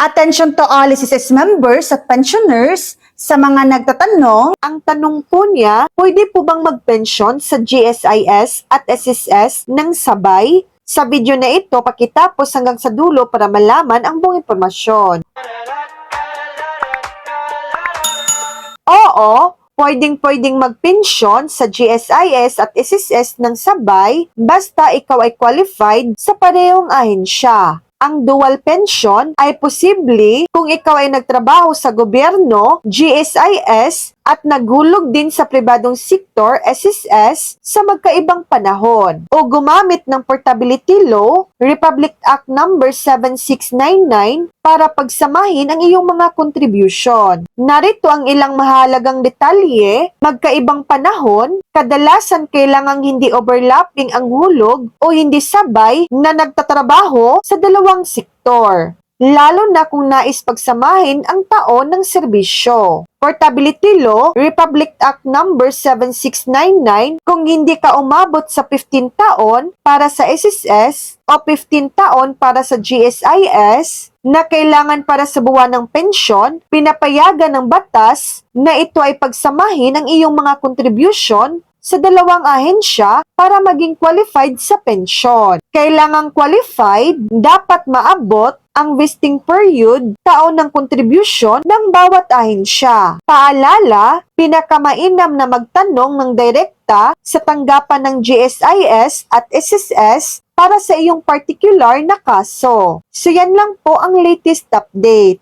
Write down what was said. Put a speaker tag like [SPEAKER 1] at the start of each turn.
[SPEAKER 1] Attention to all SSS members at pensioners. Sa mga nagtatanong,
[SPEAKER 2] Ang tanong po niya, pwede po bang magpensyon sa GSIS at SSS ng sabay? Sa video na ito, pakitapos hanggang sa dulo para malaman ang buong impormasyon. Oo, pwedeng magpensyon sa GSIS at SSS ng sabay basta ikaw ay qualified sa parehong ahensya. Ang dual pension ay posible kung ikaw ay nagtrabaho sa gobyerno, GSIS, at naghulog din sa pribadong sektor, SSS, sa magkaibang panahon, o gumamit ng Portability Law, Republic Act No. 7699, para pagsamahin ang iyong mga contribution. Narito ang ilang mahalagang detalye, magkaibang panahon, kadalasan kailangang hindi overlapping ang hulog o hindi sabay na nagtatrabaho sa dalawang sektor, lalo na kung nais pagsamahin ang taon ng serbisyo. Portability Law, Republic Act No. 7699, kung hindi ka umabot sa 15 taon para sa SSS o 15 taon para sa GSIS na kailangan para sa buwan ng pensyon, pinapayagan ng batas na ito ay pagsamahin ang iyong mga contribution sa dalawang ahensya para maging qualified sa pensyon. Kailangang qualified, dapat maabot ang vesting period, taon ng contribution ng bawat ahensya. Paalala, pinakamainam na magtanong ng direkta sa tanggapan ng GSIS at SSS para sa iyong particular na kaso. So yan lang po ang latest update.